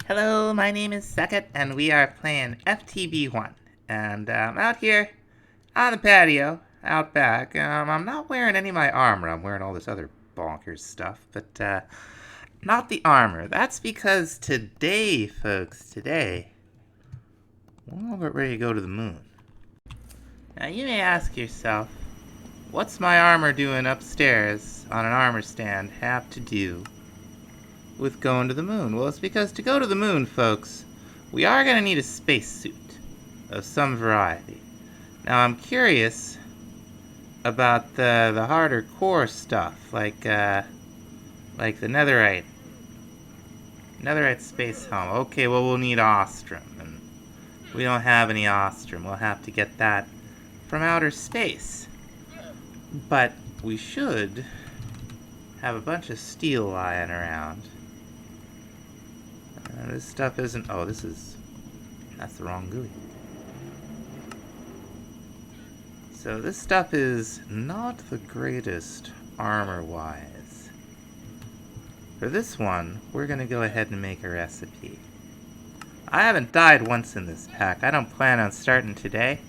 Hello, my name is Sekit, and we are playing FTB One. And I'm out here on the patio, out back. I'm not wearing any of my armor. I'm wearing all this other bonkers stuff, but not the armor. That's because today, folks, we're about ready to go to the moon. Now, you may ask yourself, what's my armor doing upstairs on an armor stand have to do with going to the moon? Well, it's because to go to the moon, folks, we are going to need a spacesuit of some variety. Now, I'm curious about the harder core stuff, like the netherite space helm. Okay, well, we'll need Ostrom, and we don't have any Ostrom. We'll have to get that from outer space. But we should have a bunch of steel lying around. This stuff isn't... Oh, that's the wrong GUI. So this stuff is not the greatest armor-wise. For this one, we're going to go ahead and make a recipe. I haven't died once in this pack. I don't plan on starting today.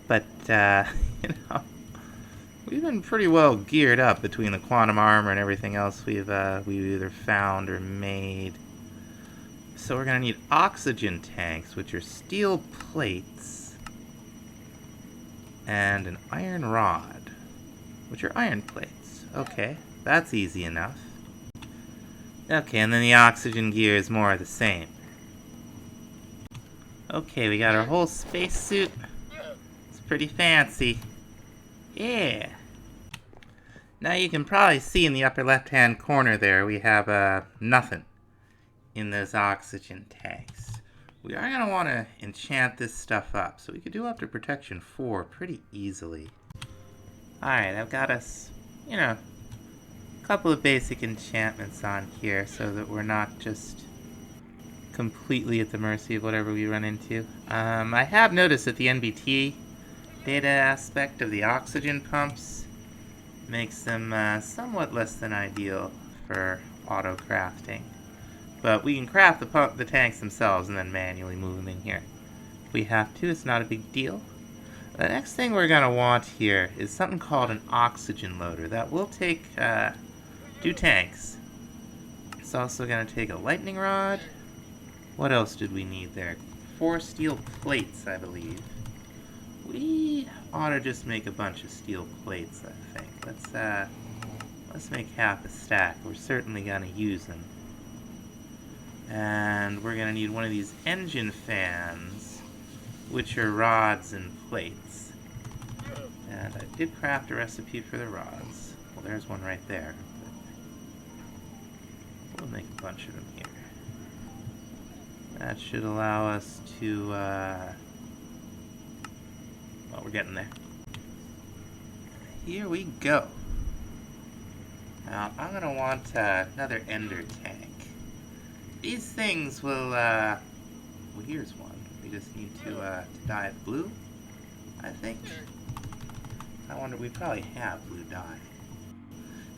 But, we've been pretty well geared up between the quantum armor and everything else we've either found or made. So we're going to need oxygen tanks, which are steel plates, and an iron rod, which are iron plates. Okay, that's easy enough. Okay, and then the oxygen gear is more of the same. Okay, we got our whole spacesuit. It's pretty fancy. Yeah. Now you can probably see in the upper left-hand corner there, we have nothing in those oxygen tanks. We are going to want to enchant this stuff up, so we could do up to protection 4 pretty easily. Alright, I've got us, a couple of basic enchantments on here so that we're not just completely at the mercy of whatever we run into. I have noticed that the NBT data aspect of the oxygen pumps makes them somewhat less than ideal for auto crafting. But we can craft the tanks themselves and then manually move them in here. If we have to, it's not a big deal. The next thing we're going to want here is something called an oxygen loader. That will take 2 tanks. It's also going to take a lightning rod. What else did we need there? 4 steel plates, I believe. We ought to just make a bunch of steel plates, I think. Let's make half a stack. We're certainly going to use them. And we're going to need one of these engine fans, which are rods and plates. And I did craft a recipe for the rods. Well, there's one right there. We'll make a bunch of them here. That should allow us to, well, we're getting there. Here we go. Now, I'm going to want another ender tank. These things will, well, here's one. We just need to dye it blue, I think. I wonder, we probably have blue dye.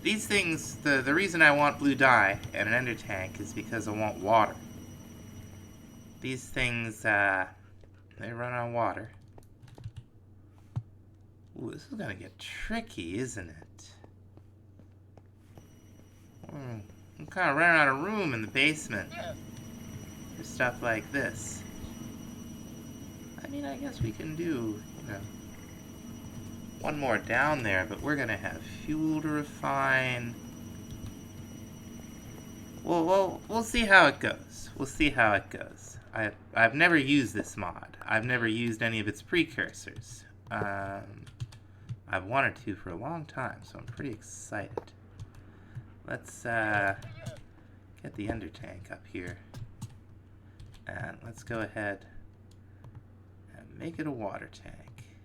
These things, the reason I want blue dye and an ender tank is because I want water. These things, they run on water. Ooh, this is gonna get tricky, isn't it? I'm kind of running out of room in the basement for stuff like this. I mean, I guess we can do, one more down there, but we're gonna have fuel to refine. We'll see how it goes. We'll see how it goes. I've never used this mod. I've never used any of its precursors. I've wanted to for a long time, so I'm pretty excited. Let's get the ender tank up here. And let's go ahead and make it a water tank.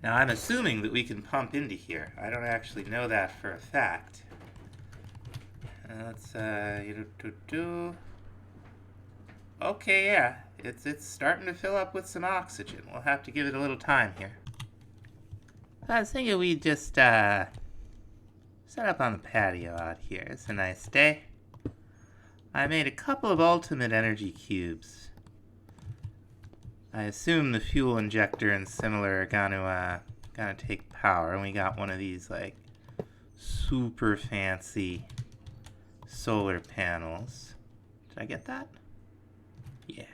Now, I'm assuming that we can pump into here. I don't actually know that for a fact. Let's, okay, yeah. It's starting to fill up with some oxygen. We'll have to give it a little time here. I was thinking we'd just, set up on the patio out here. It's a nice day. I made a couple of ultimate energy cubes. I assume the fuel injector and similar are gonna take power, and we got one of these like super fancy solar panels. Did I get that? Yeah.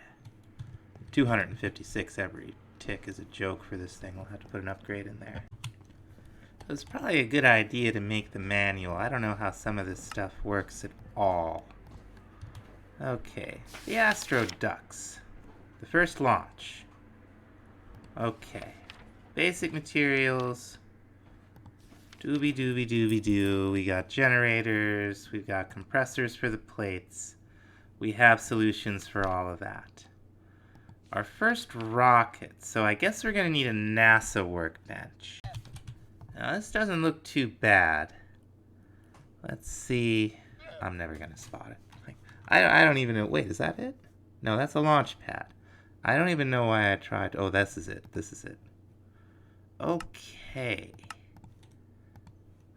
256 every tick is a joke for this thing. We'll have to put an upgrade in there. It was probably a good idea to make the manual. I don't know how some of this stuff works at all. Okay, the Astro ducks. The first launch. Okay. Basic materials. Doobie doobie doobie doo. We got generators. We've got compressors for the plates. We have solutions for all of that. Our first rocket. So I guess we're going to need a NASA workbench. Now this doesn't look too bad. Let's see. I'm never going to spot it. I don't even know. Wait, is that it? No, that's a launch pad. I don't even know why I tried. Oh, this is it. This is it. Okay.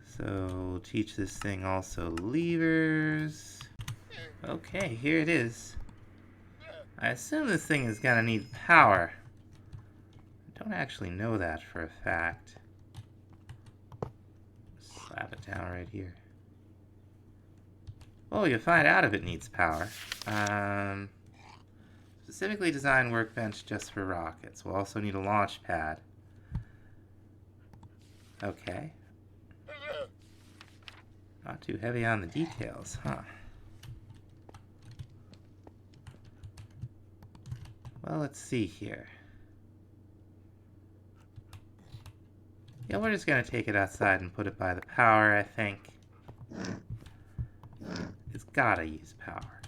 So, teach this thing also levers. Okay, here it is. I assume this thing is gonna need power. I don't actually know that for a fact. Slap it down right here. Oh, you'll find out if it needs power. Specifically designed workbench just for rockets. We'll also need a launch pad. Okay. Not too heavy on the details, huh? Well, let's see here. Yeah, we're just gonna take it outside and put it by the power, I think. It's gotta use power.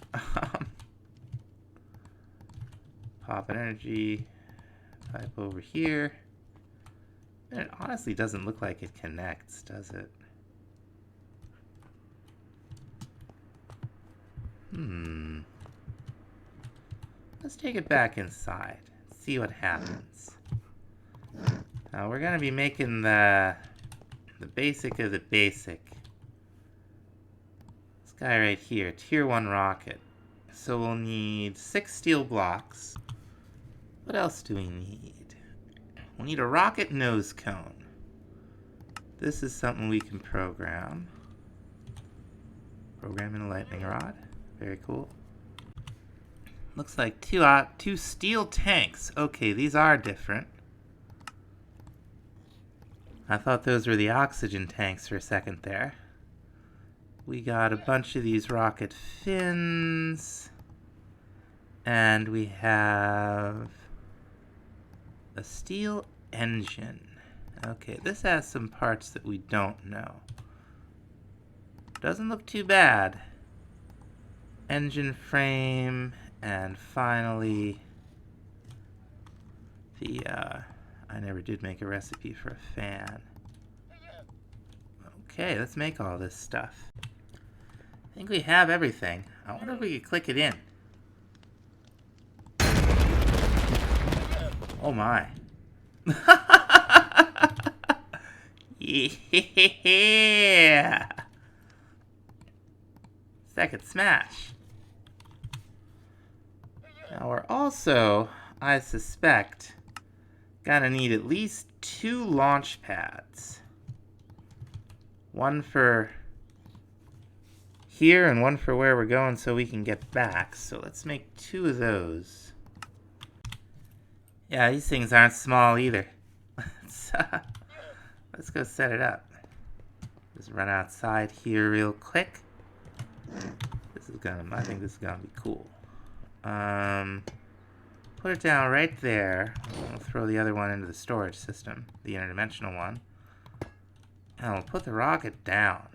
Pop an energy pipe over here. And it honestly doesn't look like it connects, does it? Let's take it back inside. See what happens. Now we're gonna be making the basic of the basic. This guy right here, tier 1 rocket. So we'll need 6 steel blocks. What else do we need? We'll need a rocket nose cone. This is something we can program. Programming a lightning rod. Very cool. Looks like two steel tanks. Okay, these are different. I thought those were the oxygen tanks for a second there. We got a bunch of these rocket fins. And we have a steel engine. Okay, this has some parts that we don't know. Doesn't look too bad. Engine frame, and finally the I never did make a recipe for a fan. Okay, let's make all this stuff. I think we have everything. I wonder if we could click it in. Oh my. Yeah! Second smash. Now we're also, I suspect, gonna need at least 2 launch pads. One for here and one for where we're going so we can get back. So let's make 2 of those. Yeah, these things aren't small either. Let's go set it up. Just run outside here real quick. I think this is gonna be cool. Put it down right there. We'll throw the other one into the storage system, the interdimensional one. And we'll put the rocket down.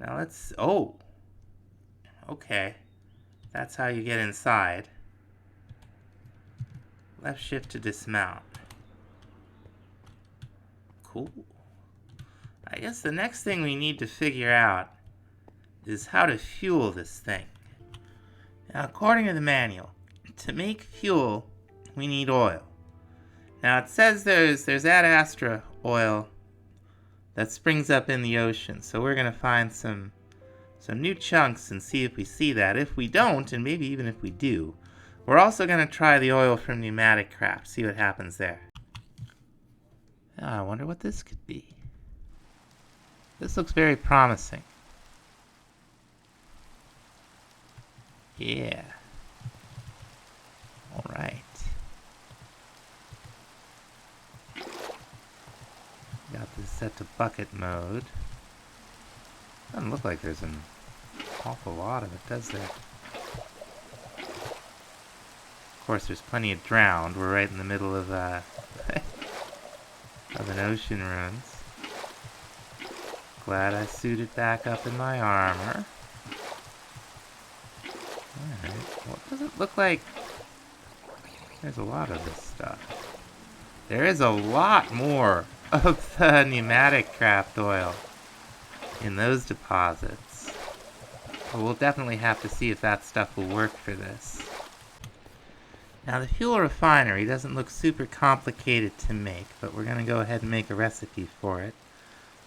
Now let's, oh! Okay. That's how you get inside. Left shift to dismount. Cool. I guess the next thing we need to figure out is how to fuel this thing. Now, according to the manual, to make fuel, we need oil. Now, it says there's that Astra oil that springs up in the ocean, so we're going to find some some new chunks and see if we see that. If we don't, and maybe even if we do, we're also going to try the oil from pneumatic craft, see what happens there. Oh, I wonder what this could be. This looks very promising. Yeah. Alright. Got this set to bucket mode. Doesn't look like there's an awful lot of it, does there? Of course, there's plenty of drowned. We're right in the middle of of an ocean ruins. Glad I suited back up in my armor. Alright, well, it doesn't look like there's a lot of this stuff. There is a lot more of the pneumatic craft oil in those deposits. But we'll definitely have to see if that stuff will work for this. Now the fuel refinery doesn't look super complicated to make, but we're going to go ahead and make a recipe for it.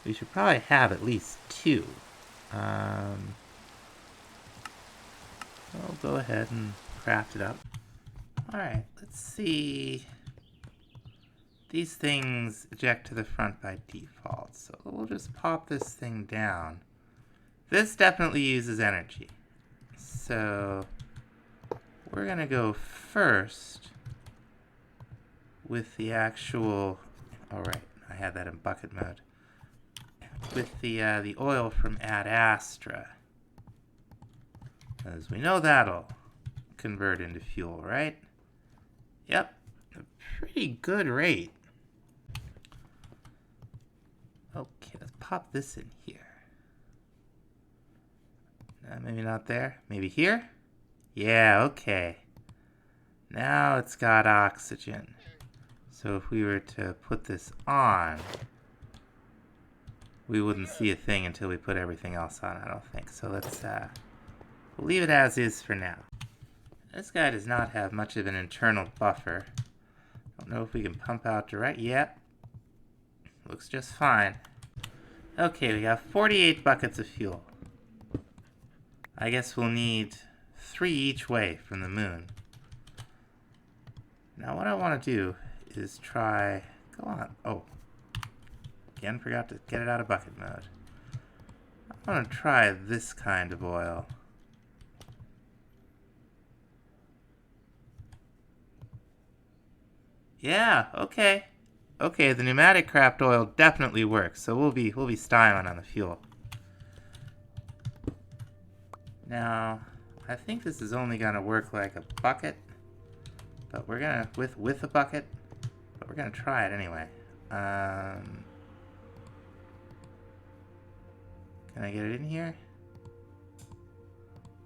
We should probably have at least 2. I'll go ahead and craft it up. Alright, let's see. These things eject to the front by default, so we'll just pop this thing down. This definitely uses energy. So we're going to go first with the actual... Alright, I had that in bucket mode. With the oil from Astra. As we know that'll convert into fuel, right? Yep, a pretty good rate. Okay, let's pop this in here. Maybe not there. Maybe here? Yeah, okay. Now it's got oxygen. So if we were to put this on, we wouldn't see a thing until we put everything else on, I don't think. So let's we'll leave it as is for now. This guy does not have much of an internal buffer. Don't know if we can pump out direct. Yep. Looks just fine. Okay, we got 48 buckets of fuel. I guess we'll need 3 each way from the moon. Now what I want to do is try... Go on. Oh. Again, forgot to get it out of bucket mode. I want to try this kind of oil. Yeah, okay. Okay, the pneumatic craft oil definitely works, so we'll be styling on the fuel. Now, I think this is only gonna work like a bucket, but we're gonna with a bucket, but we're gonna try it anyway. Can I get it in here?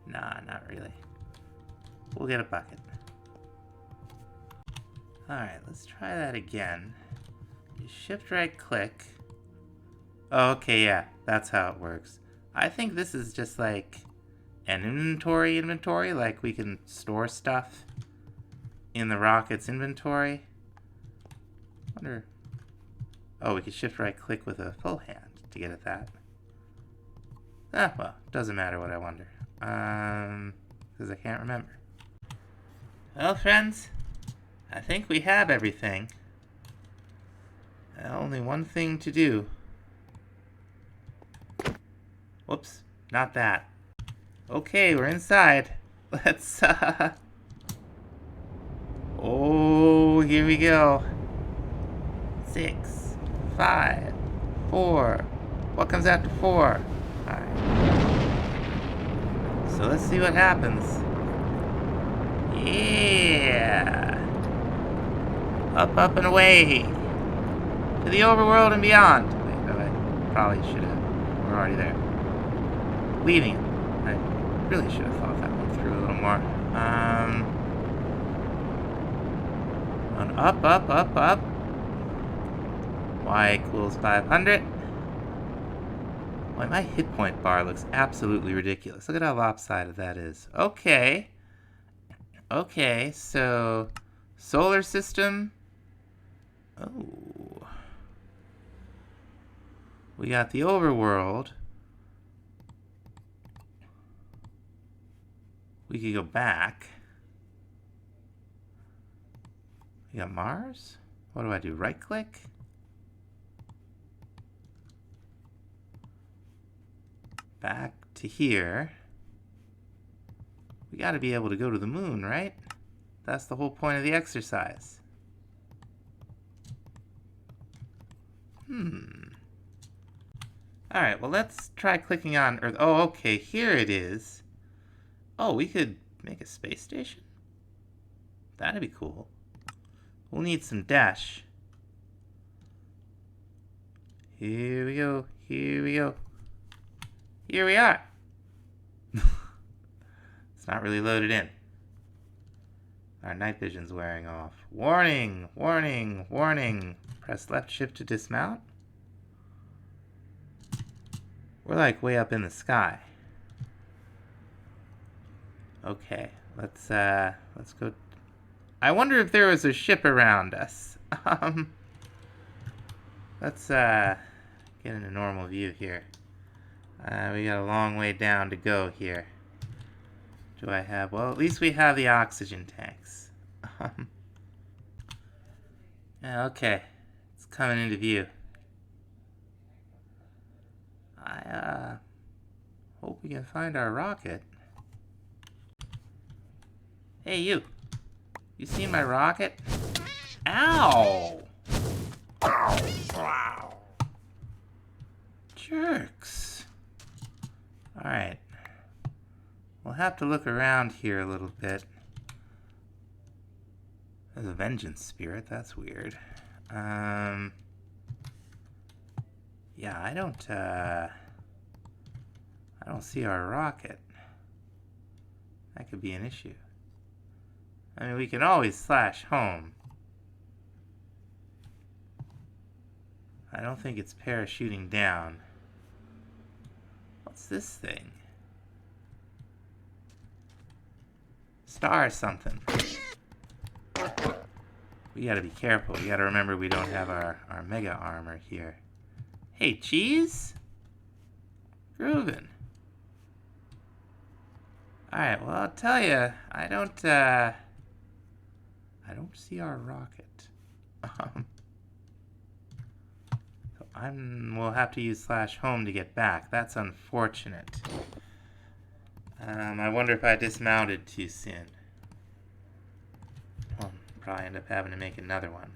Nah, not really. We'll get a bucket. Alright, let's try that again. You shift right click. Oh, okay, yeah, that's how it works. I think this is just like an inventory, like we can store stuff in the rocket's inventory. Wonder. Oh, we can shift right click with a full hand to get at that. Ah, well, doesn't matter what I wonder. Because I can't remember. Well, friends, I think we have everything. Only one thing to do. Whoops, not that. Okay, we're inside. Let's, Oh, here we go. 6, 5, 4. What comes after 4? Alright. So let's see what happens. Yeah. Up, up, and away. To the overworld and beyond. Wait, no, I probably should have. We're already there. Leaving. I really should have thought that one through a little more. Going up, up, up, up. Y equals 500. Boy, my hit point bar looks absolutely ridiculous. Look at how lopsided that is. Okay. Okay, so solar system. Oh. We got the overworld. We could go back. We got Mars? What do I do? Right click? Back to here. We gotta be able to go to the moon, right? That's the whole point of the exercise. Alright, well let's try clicking on Earth. Oh, okay, here it is. Oh, we could make a space station? That'd be cool. We'll need some dash. Here we go, here we go. Here we are. It's not really loaded in. Our night vision's wearing off. Warning, warning, warning. Press left shift to dismount. We're like way up in the sky. Okay, let's go. I wonder if there was a ship around us. Let's get in a normal view here. We got a long way down to go here. Do I have... Well, at least we have the oxygen tanks. Yeah, okay. It's coming into view. I hope we can find our rocket. Hey, you. You seen my rocket? Ow! Wow. Jerks. Alright. We'll have to look around here a little bit. There's a vengeance spirit, that's weird. Yeah, I don't see our rocket. That could be an issue. I mean, we can always slash home. I don't think it's parachuting down. What's this thing? Star something. We gotta be careful. We gotta remember we don't have our mega armor here. Hey, cheese? Groovin'. Alright, well, I'll tell you, I don't see our rocket. So we'll have to use slash home to get back. That's unfortunate. I wonder if I dismounted too soon. Well, probably end up having to make another one.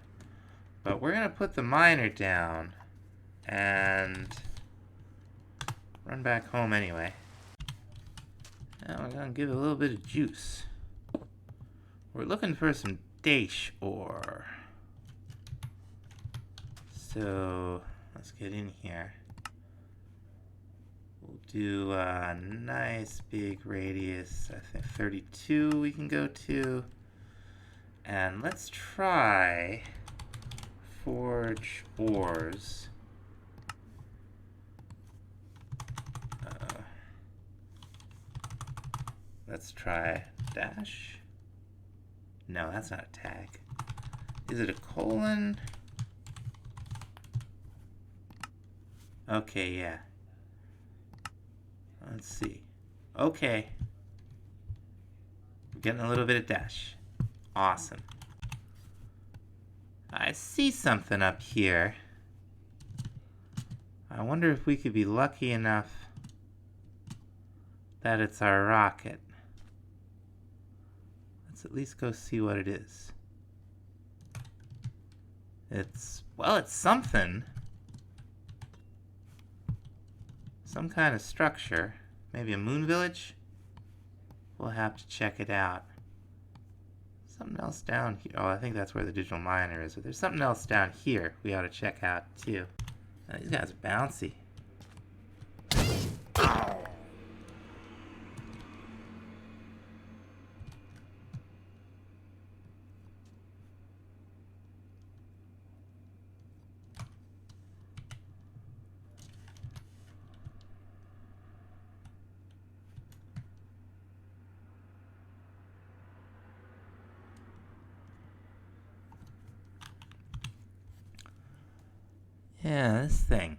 But we're gonna put the miner down and run back home anyway. Now we're gonna give it a little bit of juice. We're looking for some dash ore. So let's get in here. We'll do a nice big radius. I think 32 we can go to. And let's try forge ores. Let's try dash. No, that's not a tag. Is it a colon? Okay, yeah. Let's see. Okay. We're getting a little bit of dash. Awesome. I see something up here. I wonder if we could be lucky enough that it's our rocket. Let's at least go see what it is. Well, it's something. Some kind of structure. Maybe a moon village? We'll have to check it out. Something else down here. Oh, I think that's where the digital miner is. But there's something else down here we ought to check out, too. Now, these guys are bouncy. Yeah, this thing.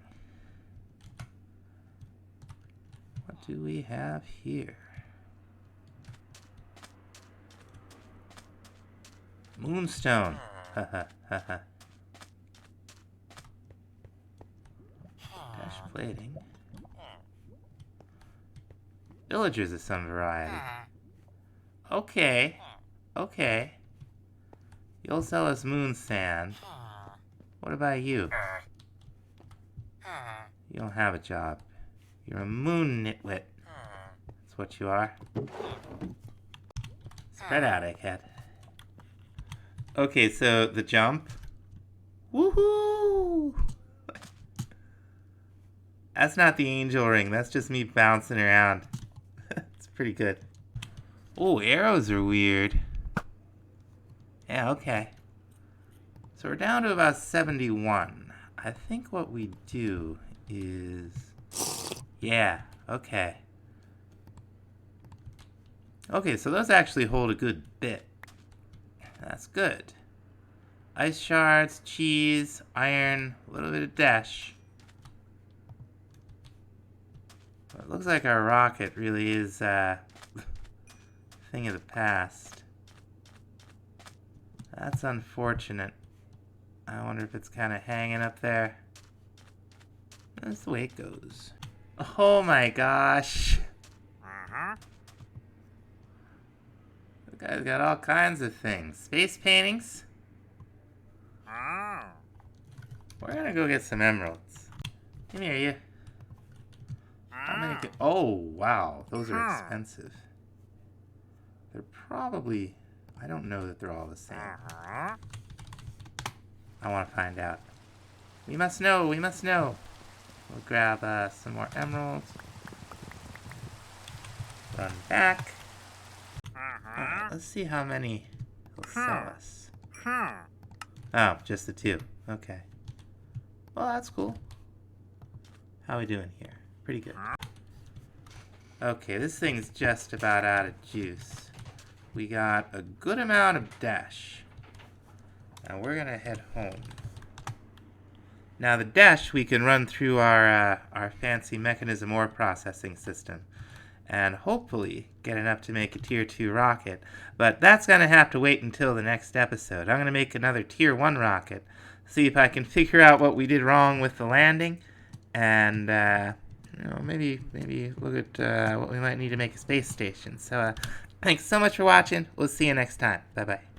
What do we have here? Moonstone. Haha, haha. Dash plating. Villagers of some variety. Okay. Okay. You'll sell us moon sand. What about you? You don't have a job. You're a moon nitwit. That's what you are. Spread out, egghead. Okay, so the jump. Woohoo! That's not the angel ring. That's just me bouncing around. It's pretty good. Oh, arrows are weird. Yeah, okay. So we're down to about 71. I think what we do is... Yeah, okay. Okay, so those actually hold a good bit. That's good. Ice shards, cheese, iron, a little bit of dash. Well, it looks like our rocket really is a thing of the past. That's unfortunate. I wonder if it's kind of hanging up there. That's the way it goes. Oh my gosh. The guy's got all kinds of things. Space paintings. We're gonna go get some emeralds. Come here, you. How many? Oh, wow. Those are expensive. They're probably... I don't know that they're all the same. I want to find out. We must know. We must know. We'll grab some more emeralds. Run back. Alright, let's see how many he'll sell us. Oh, just the 2. Okay. Well, that's cool. How are we doing here? Pretty good. Okay, this thing's just about out of juice. We got a good amount of dash. Now we're gonna head home. Now the dash we can run through our fancy mechanism ore processing system and hopefully get enough to make a tier 2 rocket. But that's gonna have to wait until the next episode. I'm gonna make another tier 1 rocket, see if I can figure out what we did wrong with the landing, and you know, maybe look at what we might need to make a space station. So thanks so much for watching. We'll see you next time. Bye bye.